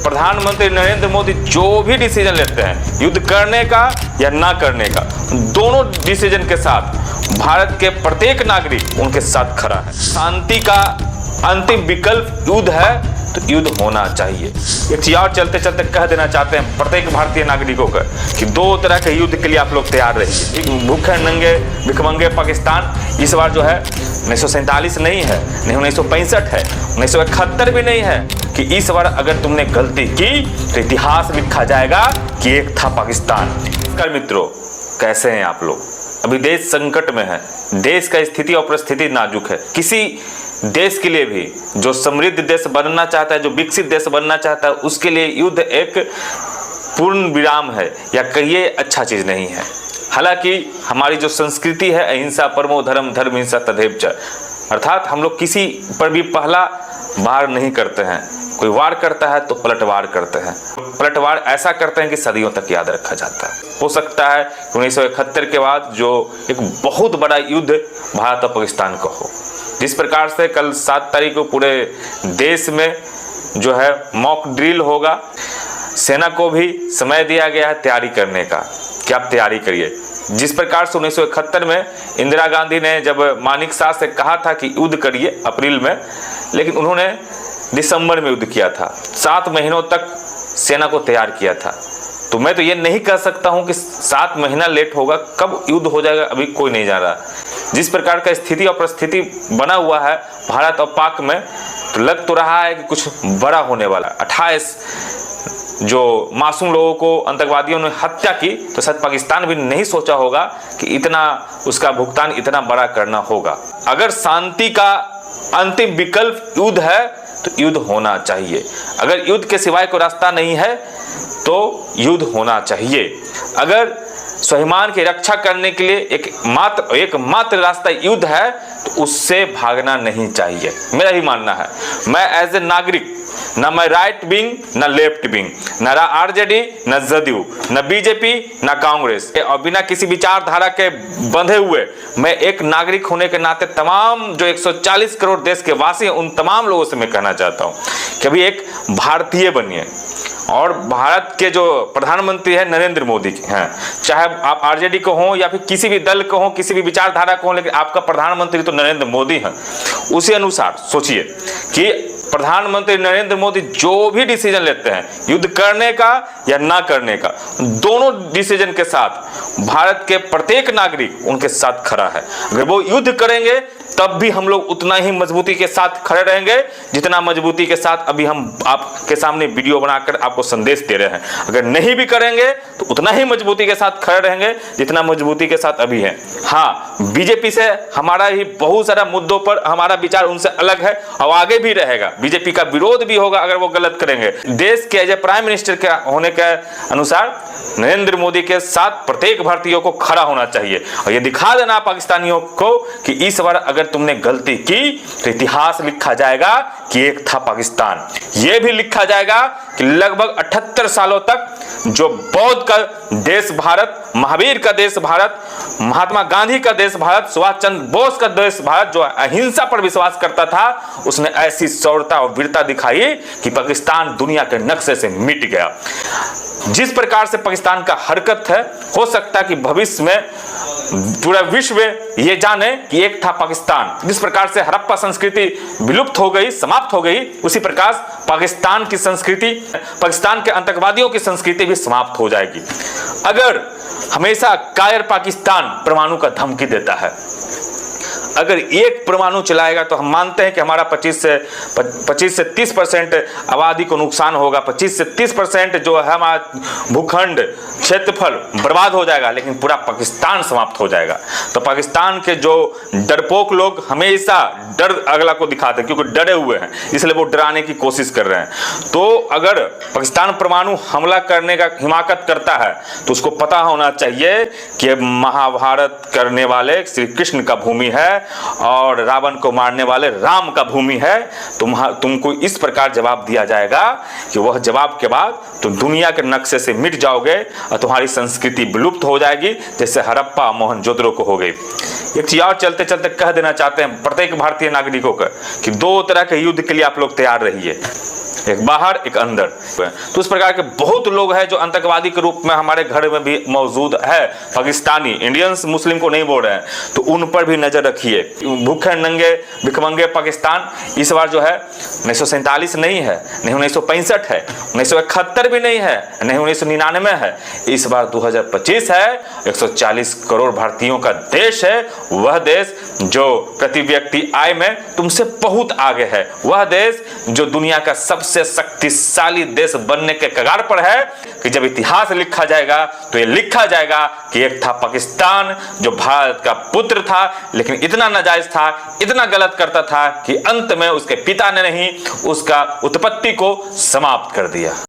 प्रधानमंत्री नरेंद्र मोदी जो भी डिसीजन लेते हैं युद्ध करने का या ना करने का, दोनों डिसीजन के साथ भारत के प्रत्येक नागरिक उनके साथ खड़ा है। शांति का अंतिम विकल्प युद्ध है तो युद्ध होना चाहिए। एक चीज और चलते चलते कह देना चाहते हैं प्रत्येक भारतीय नागरिकों को कि दो तरह के युद्ध के लिए आप लोग तैयार रहिए। एक भूखे नंगे भिखमंगे पाकिस्तान इस बार जो है 1947 नहीं है, नहीं 1965 है, 1971 भी नहीं है कि इस बार अगर तुमने गलती की तो इतिहास लिखा जाएगा कि एक था पाकिस्तान। नमस्कार मित्रों, कैसे हैं आप लोग? अभी देश संकट में है, देश का स्थिति और परिस्थिति नाजुक है। किसी देश के लिए भी जो समृद्ध देश बनना चाहता है, जो विकसित देश बनना चाहता है, उसके लिए युद्ध एक पूर्ण विराम है या कहिए अच्छा चीज नहीं है। हालांकि हमारी जो संस्कृति है अहिंसा परमो धर्म धर्म हिंसा तथैव च, अर्थात हम लोग किसी पर भी पहला वार नहीं करते हैं। कोई वार करता है तो पलटवार करते हैं। पलटवार ऐसा करते हैं कि सदियों तक याद रखा जाता है। हो सकता है 1971 के बाद जो एक बहुत बड़ा युद्ध भारत और पाकिस्तान का हो। जिस प्रकार से कल 7 तारीख को पूरे देश में जो है मॉक ड्रिल होगा, सेना को भी समय दिया गया है तैयारी करने का कि आप तैयारी करिए। जिस प्रकार से 1971 में इंदिरा गांधी ने जब मानिक शाह से कहा था कि युद्ध करिए अप्रैल में, लेकिन उन्होंने दिसंबर में युद्ध किया था। 7 महीनों तक सेना को तैयार किया था। तो मैं तो ये नहीं कह सकता हूं कि 7 महीना लेट होगा, कब युद्ध हो जाएगा अभी कोई नहीं जान रहा। जिस प्रकार का स्थिति और परिस्थिति बना हुआ है भारत और पाक में, तो लग तो रहा है कि कुछ बड़ा होने वाला है। 28 जो मासूम लोगों को आतंकवादियों ने हत्या की, तो शायद पाकिस्तान भी नहीं सोचा होगा कि इतना उसका भुगतान इतना बड़ा करना होगा। अगर शांति का अंतिम विकल्प युद्ध है तो युद्ध होना चाहिए। अगर युद्ध के सिवाय कोई रास्ता नहीं है तो युद्ध होना चाहिए। अगर स्वाभिमान की रक्षा करने के लिए एकमात्र रास्ता युद्ध है तो उससे भागना नहीं चाहिए, मेरा भी मानना है। मैं एज ए नागरिक, ना मैं राइट विंग ना लेफ्ट विंग, ना आरजेडी ना जदयू, ना बीजेपी ना कांग्रेस, और बिना किसी विचारधारा के बंधे हुए मैं एक नागरिक होने के नाते तमाम जो 140 करोड़ देश के वासी हैं उन तमाम लोगों से मैं कहना चाहता हूं कि अभी एक भारतीय बनिए। और भारत के जो प्रधानमंत्री है नरेंद्र मोदी हैं, चाहे आप आरजेडी को हो या फिर किसी भी दल को हो, किसी भी विचारधारा को हो, लेकिन आपका प्रधानमंत्री तो नरेंद्र मोदी हैं। उसी अनुसार सोचिए कि प्रधानमंत्री नरेंद्र मोदी जो भी डिसीजन लेते हैं युद्ध करने का या ना करने का, दोनों डिसीजन के साथ भारत के प्रत्येक नागरिक उनके साथ खड़ा है। अगर वो युद्ध करेंगे तब भी हम लोग उतना ही मजबूती के साथ खड़े रहेंगे जितना मजबूती के साथ अभी हम आपके सामने वीडियो बनाकर आपको संदेश दे रहे हैं। अगर नहीं भी करेंगे तो उतना ही मजबूती के साथ खड़े रहेंगे जितना मजबूती के साथ अभी है। हाँ, बीजेपी से हमारा ही बहुत सारा मुद्दों पर हमारा विचार उनसे अलग है और आगे भी रहेगा। बीजेपी का विरोध भी होगा अगर वो गलत करेंगे। देश के एज ए प्राइम मिनिस्टर के होने के अनुसार नरेंद्र मोदी के साथ प्रत्येक भारतीयों को खड़ा होना चाहिए और ये दिखा देना पाकिस्तानियों को कि इस बार अगर तुमने गलती की तो इतिहास लिखा जाएगा कि एक था पाकिस्तान। यह भी लिखा जाएगा कि लगभग 78 सालों तक जो बौद्ध का देश भारत, महावीर का देश भारत, महात्मा गांधी का देश भारत, सुभाष चंद्र बोस का देश भारत जो अहिंसा पर विश्वास करता था, उसने ऐसी शौर्यता और वीरता दिखाई कि पाकिस्तान दुनिया के नक्शे से मिट गया। जिस प्रकार से पाकिस्तान का हरकत है, हो सकता है कि भविष्य में पूरा विश्व ये जाने कि एक था पाकिस्तान। जिस प्रकार से हड़प्पा संस्कृति विलुप्त हो गई, समाप्त हो गई, उसी प्रकार पाकिस्तान की संस्कृति, पाकिस्तान के आतंकवादियों की संस्कृति भी समाप्त हो जाएगी। अगर हमेशा कायर पाकिस्तान परमाणु का धमकी देता है, अगर एक परमाणु चलाएगा तो हम मानते हैं कि हमारा 25 से 30% आबादी को नुकसान होगा, 25 से 30% जो है हमारा भूखंड क्षेत्रफल बर्बाद हो जाएगा, लेकिन पूरा पाकिस्तान समाप्त हो जाएगा। तो पाकिस्तान के जो डरपोक लोग हमेशा डर अगला को दिखाते हैं, क्योंकि डरे हुए हैं, इसलिए वो डराने की कोशिश कर रहे हैं। तो अगर पाकिस्तान परमाणु हमला करने का हिमाकत करता है तो उसको पता होना चाहिए कि महाभारत करने वाले श्री कृष्ण का भूमि है और रावण को मारने वाले राम का भूमि है। तुमको इस प्रकार जवाब दिया जाएगा कि वह जवाब के बाद तुम दुनिया के नक्शे से मिट जाओगे और तुम्हारी संस्कृति विलुप्त हो जाएगी, जैसे हड़प्पा मोहनजोदड़ो को हो गई। एक चीज और चलते चलते कह देना चाहते हैं प्रत्येक भारतीय नागरिकों को कि दो तरह के युद्ध के लिए आप लोग तैयार रहिए। एक बाहर एक अंदर। तो इस प्रकार के बहुत लोग हैं जो आतंकवादी के रूप में हमारे घर में भी मौजूद है, पाकिस्तानी, इंडियंस मुस्लिम को नहीं बोल रहे हैं, तो उन पर भी नजर रखिए। भूखे नंगे भिखमंगे पाकिस्तान इस बार जो है 1947 नहीं है, नहीं 1965 है, 1971 भी नहीं है, नहीं 1999 है, इस बार 2025 है। 140 करोड़ भारतीयों का देश है, वह देश जो प्रति व्यक्ति आय में तुमसे बहुत आगे है, वह देश जो दुनिया का सबसे शक्तिशाली देश बनने के कगार पर है, कि जब इतिहास लिखा जाएगा तो ये लिखा जाएगा कि एक था पाकिस्तान जो भारत का पुत्र था, लेकिन इतना नाजायज था, इतना गलत करता था कि अंत में उसके पिता ने नहीं, उसका उत्पत्ति को समाप्त कर दिया।